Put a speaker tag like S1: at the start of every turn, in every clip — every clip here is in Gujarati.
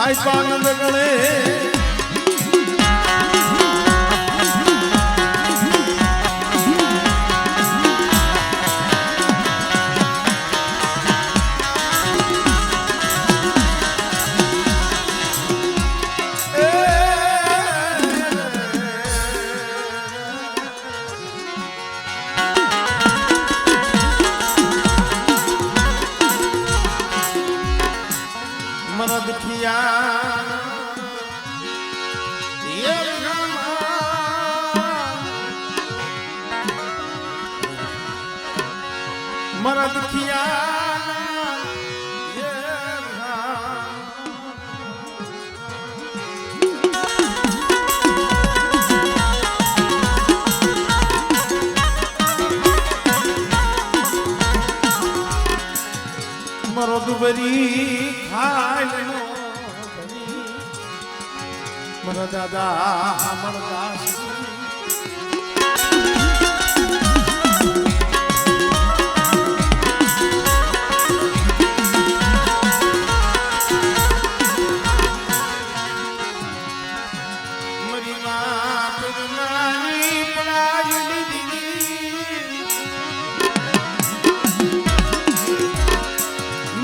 S1: આનંદ ગણે मरा दुखिया मरो दुबरी खाय मरा दादा मरा दास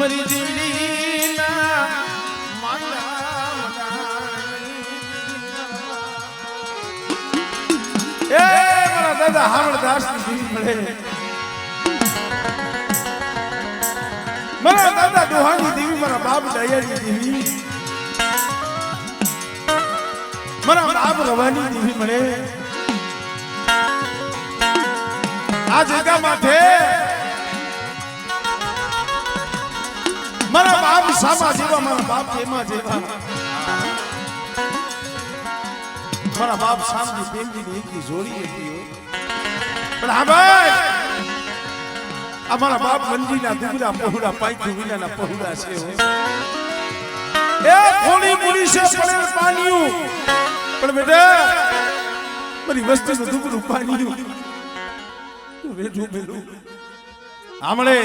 S1: मरी दिल्ली ना मारा दादा हमरदास મળે મારા દાદા દોહાની દેવી મારા બાપ દયાની દેવી મારા બાપ રવાની દેવી મળે આ જગા માથે મારા બાપ સામા જેવા મારા બાપ એમાં જેવા મારા બાપ સામની પ્રેમની એકલી જોડી હતી પણ હા ભાઈ અમારા બાપ મંજીના દુગડા પહોળા પાઈથી વિનાના પહોળા છે એ થોડી મૂડી છે પડેલ પાણીયું પણ બેટા મારી વસ્તીનું દુગડું પાણીયું વેઠું બેલું આમળે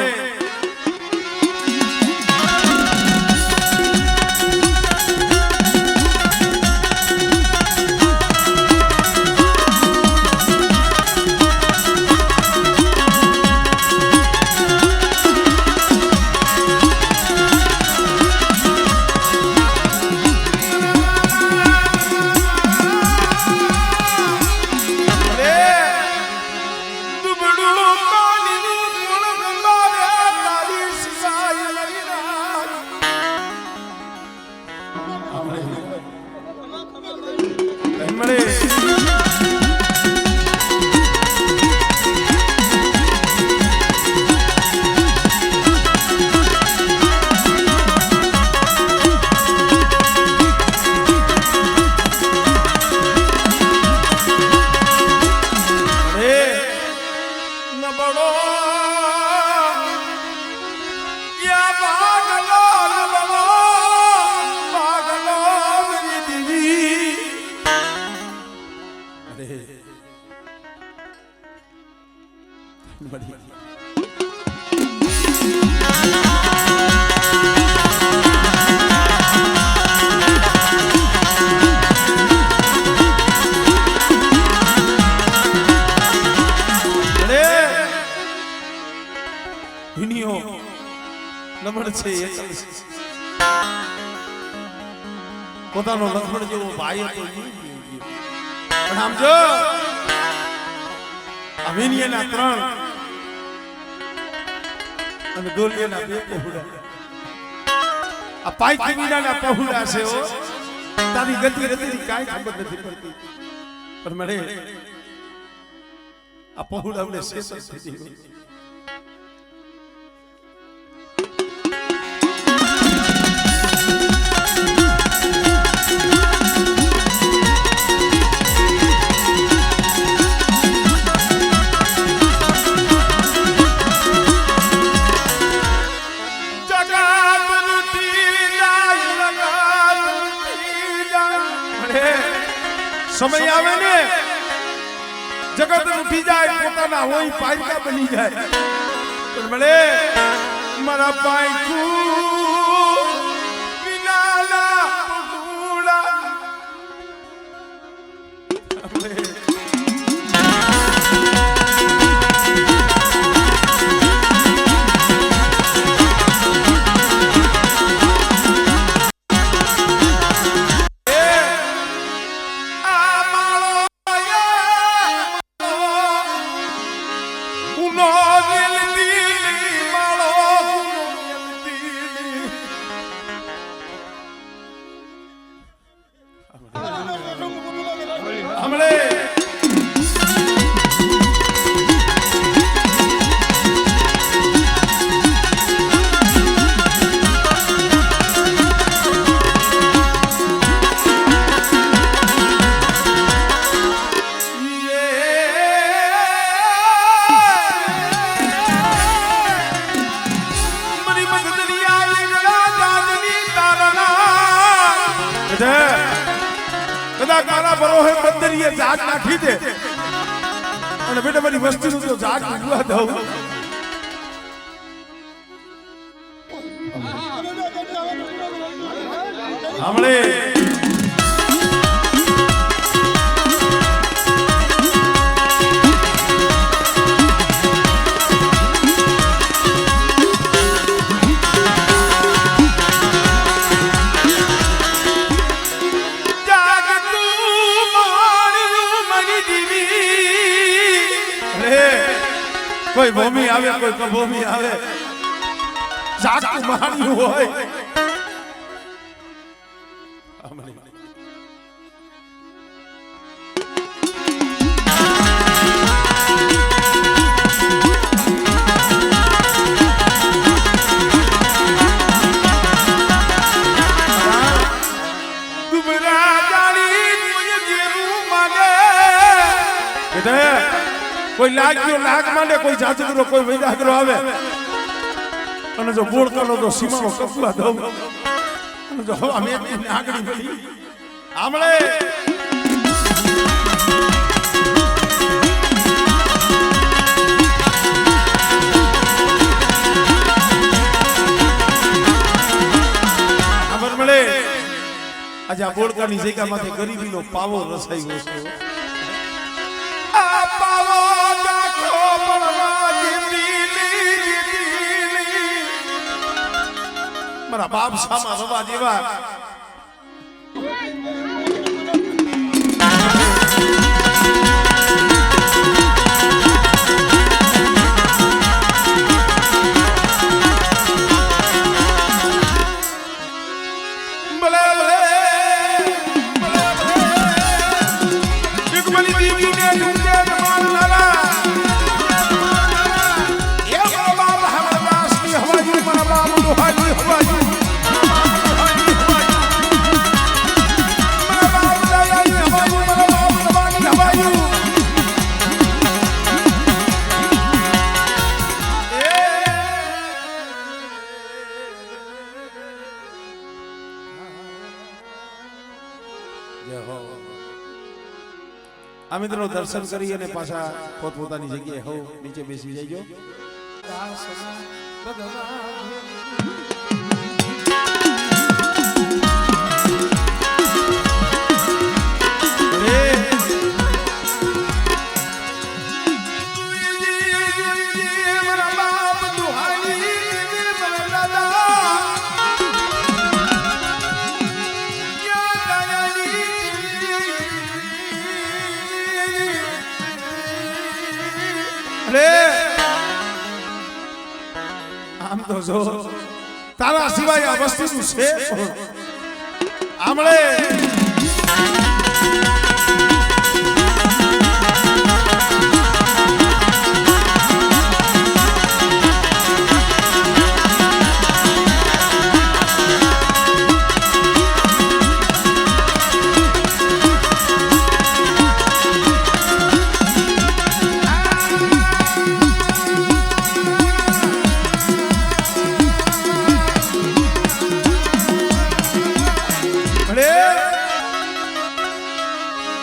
S1: પોતાનો લખણ જેવો ભાઈ હતો પણ આમ જો અવિનિયના 3 અને દોલિયાના 2 પહોળા આ પાઈ વિનાના પહોળા છે ઓ તારી ગતિ રતી કાઈ ખબર નથી પડતી પણ મને આ પહોળાને શેષ થઈ ગઈ समय आवे ने जगत उठी जाए पोताना होई पाइका बनी जाए पण મળે મારા પાઈકુ વિનાલા કદાચ મારા બરોહે બંદરીએ જાગ નાખી દે અને બેટા મારી વસ્તીનું તો જાગ ઉગવા દઉં. હમણે કોઈ ભૂમિ આવે કોઈ કભૂમિ આવે જાગતું માણ્યું હોય કોઈ લાગ્યો લાગ માંડે કોઈ જાજગરો કોઈ વૈદાગરો આવે અને જો બોળકાનો તો સીમાનો કપવા દઉં અને જો હવા મેં આગળ વળી આમળે ખબર મળે આજે આ બોળકાની જગ્યામાંથી ગરીબીનો પાવો રસાઈ ગયો છે. મારા બાપ સામા રવા જેવા આ મિત્રો દર્શન કરી અને પાછા પોતપોતાની જગ્યાએ હો નીચે બેસી જઈજો. આમ તો જો તારા સિવાય આ વસ્તુનું છે આમળે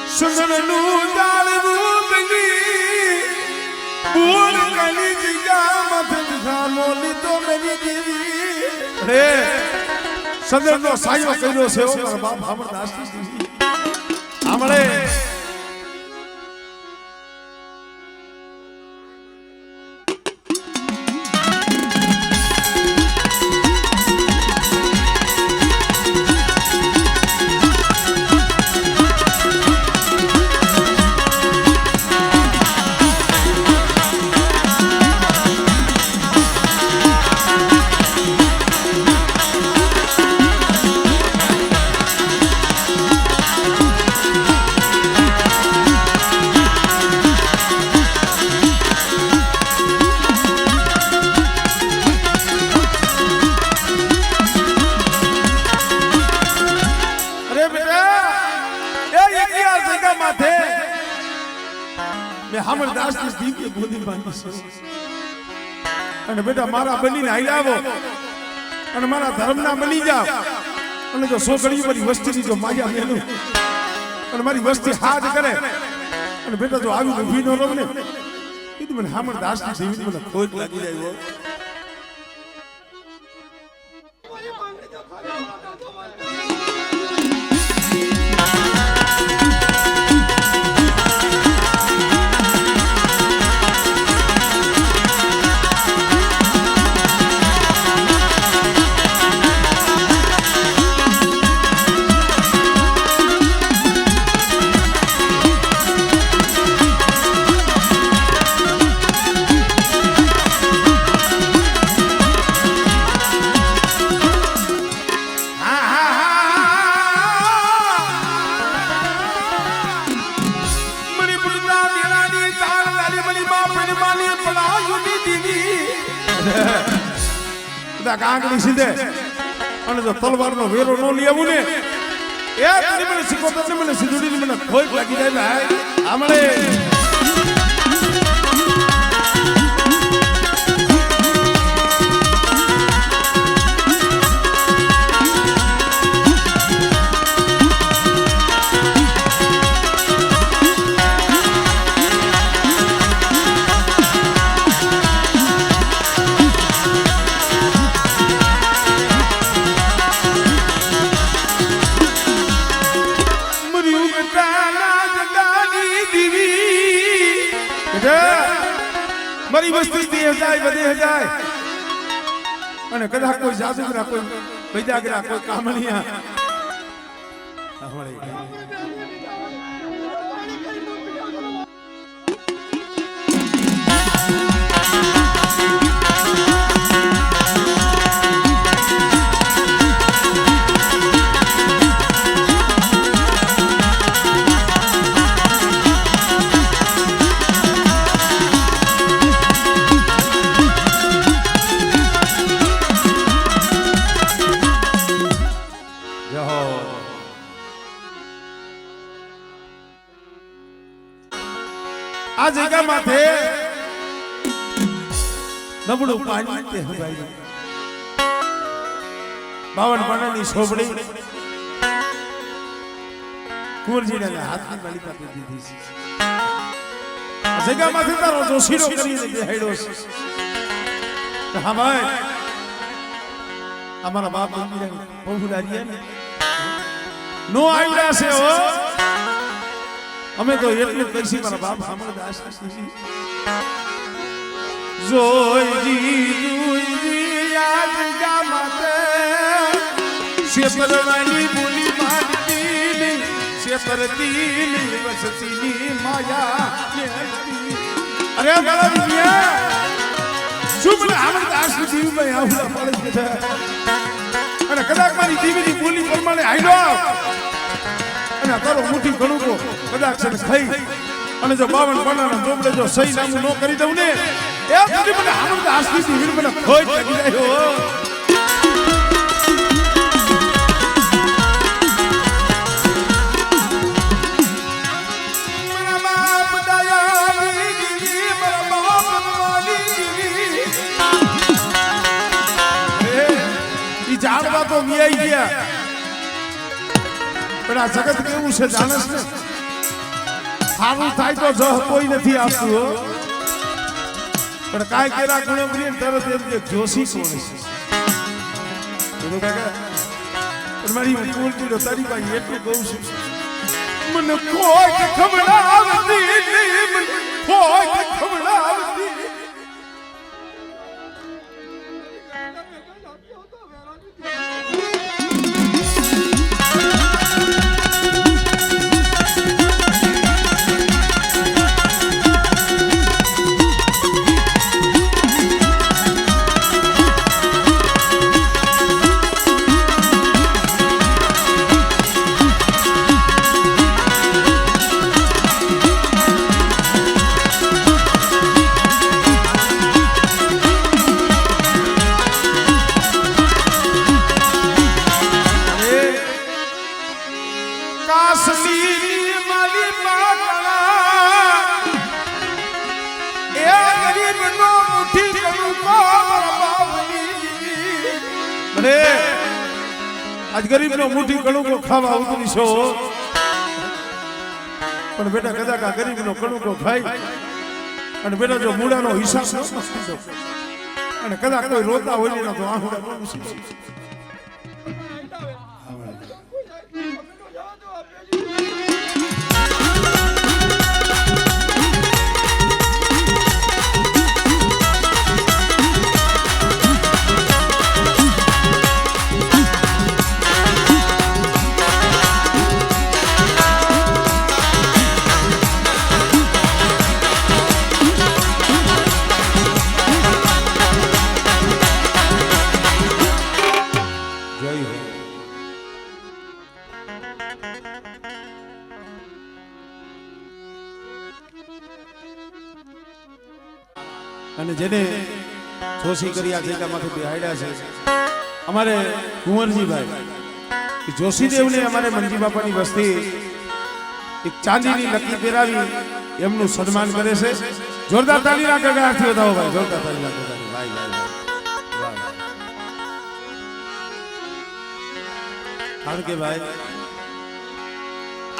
S1: સુંદરનું જાળવું ગંગી બોલ કલી જીગા મત ખાનો લીધો મેરી દેવી રે સંદરનો સાયો કર્યો છે ઓ મારા બાપ અમરદાસ જી આમળે અમરદાસ ની દીકરી બોધી બાંધી છે અને બેટા મારા બનીને હાલ્યા આવો અને મારા ધર્મના બની જાવ અને જો છોકરી મારી વસ્તીની જો માયા મેલું અને મારી વસ્તી હાથ કરે અને બેટા જો આવી ઊભી ન રહું ને કીધું મને હામણ દાસની જેવી મને ખોટ લાગી જાય. કાંકડી સીધે અને જો તલવારનો વેરો ન લેવું ને એ તને મને શીખો તને મને સીધુડી મને ખોટ લાગી જાય ભાઈ આમળે મારી વસ્તી દે જાય વધે જાય અને કદાચ કોઈ જાદુગરા કોઈ વૈદાગરા કોઈ કામણિયા આ જગ્યા માથે નબળું પાણી તે હગાઈ 52 પાણાની સોબડી કુંવરજીના હાથની માલિકા તે દીધી છે. આ જગ્યા માથે તારો જોશીરો કરીને બેહાડ્યો છે. હા ભાઈ અમારા બાપ બહુરાજીયા ને નો આવ્યા છે હો. અમે તો એટલું કહીશું મારા બાપ હામણદાસ જોઈજી યાદ ગામતે શેપરવાની બોલી મારતી શેપરતી વસતીની માયા અરે ગળા દુનિયા શું મને હામણદાસ ની દીવ ભાઈ આવું પડે છે અને કદાચ મારી દીવીની બોલી પ્રમાણે આઈલો અને તારો મુઠ્ઠી ઘણું તો કદાચ છે ખાઈ અને જો 52 પાનાના જોબડે જો સહી નામું ન કરી દઉં ને એ સુધી મને હામણદાસ ની દીવી મને ખોટ લાગી જાય. જાણવા તો વ્યાઈ ગયા પણ આ જગત કેવું છે જાણસ ને સારું થાય તો જહ કોઈ નથી આપતું હો પણ કાંઈ કેરા ગુણો કરીએ તરત એમ કે જોશી કોણ છે પણ મારી કુલજી તો તારી પાસે એટલું કહું છું મને કોઈ ખવડાવતી કોઈ ખવડાવતી આજ ગરીબનો મુઠ્ઠી કણુકો ખાવા ઉતરી છો પણ બેટા કદાચ આ ગરીબનો કણુકો ખાઈ અને બેટા જો મૂળાનો હિસાબ ન આપી અને કદાચ કોઈ રોતા હોય ને તો આંખડા ન મૂકી અને જેને જોશી કર્યા જગ્યામાંથી બેહાડ્યા છે અમારે કુંવરજીભાઈ જોશીદેવને અમારે મંજી બાપાની વસ્તી એક ચાંદીની લકી પહેરાવી એમનું સન્માન કરે છે જોરદાર તાળીના ગગડાટથી વધાવો ભાઈ જોરદાર તાળીના ગગડાટથી ભાઈ કારણ કે ભાઈ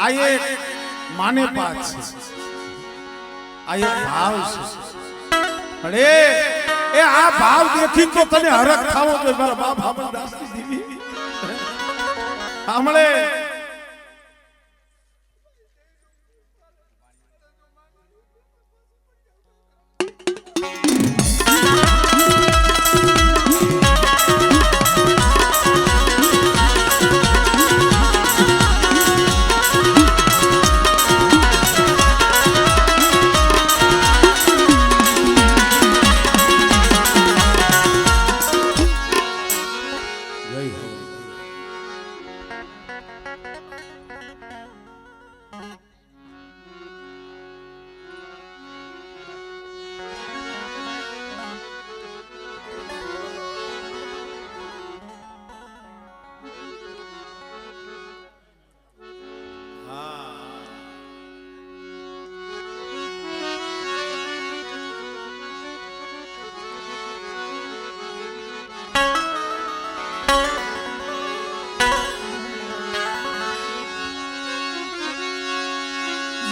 S1: આ એક માને પાત છે આ એક ભાવ છે અરે એ આ ભાવ દેખી તો તને હરખ થાવો તો મારા બાપ હામલ દાસની દીવી હમણે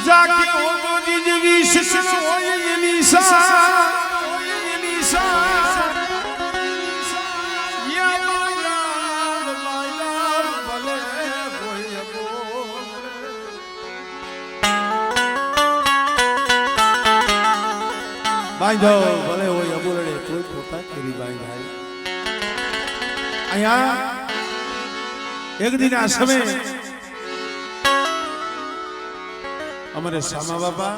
S1: જાકે ઓગો જીજવી શિશન હોય એની સા બાંધો ભલે હોય અબોલડે કોઈ પોતા કરી બાંધાય અહીંયા એક દિન આ સમય અમારે શામા બાપા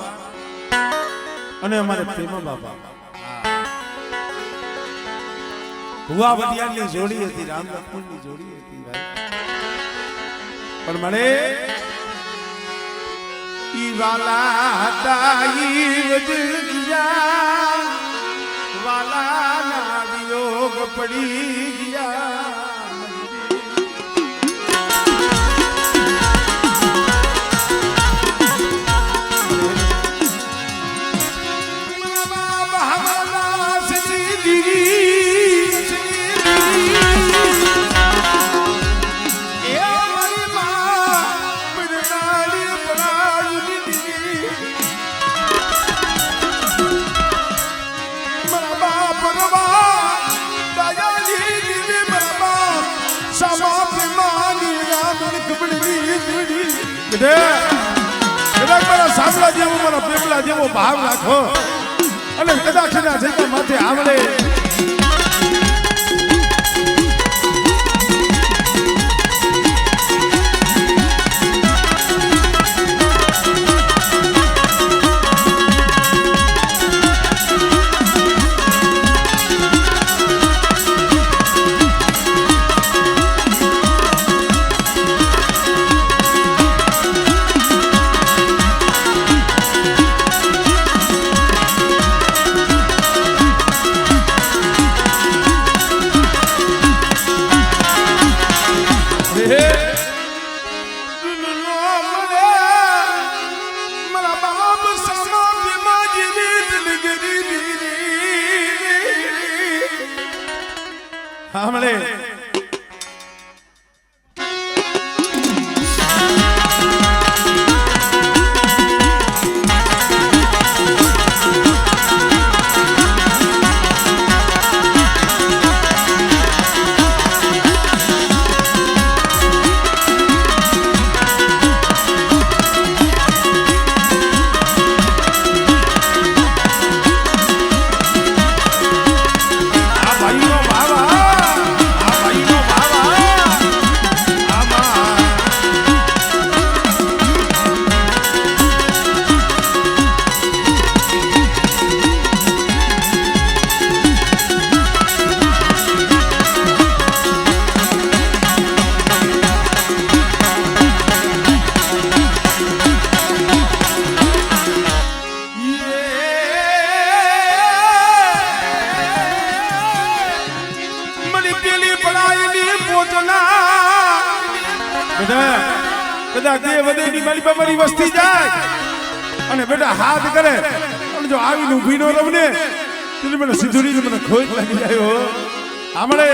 S1: અને અમારે પ્રેમા બાપા ભુવા વડિયાની જોડી હતી રામ લક્ષ્મણની જોડી હતી ભાઈ પણ મને ઈ વાલા તાઈ વજિયા વાલા ના વિયોગ પડી ગયા સાંભળા જેવો મારા પેપલા જેવો ભાવ રાખો અને કદાચ ના જગ્યા માથે આવડે બેટા કદાચ દેહ વધેની મારી બાબાની વસ્તી જાય અને બેટા હાથ કરે અને જો આવીને ઊભી નો રહું ને તો મને સીધુડી મને ખોટ લાગી જાય હો આમળે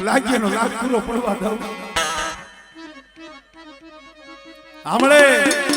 S1: લાગ્યાનો લાગ પૂરો પડવા દઉં આમળે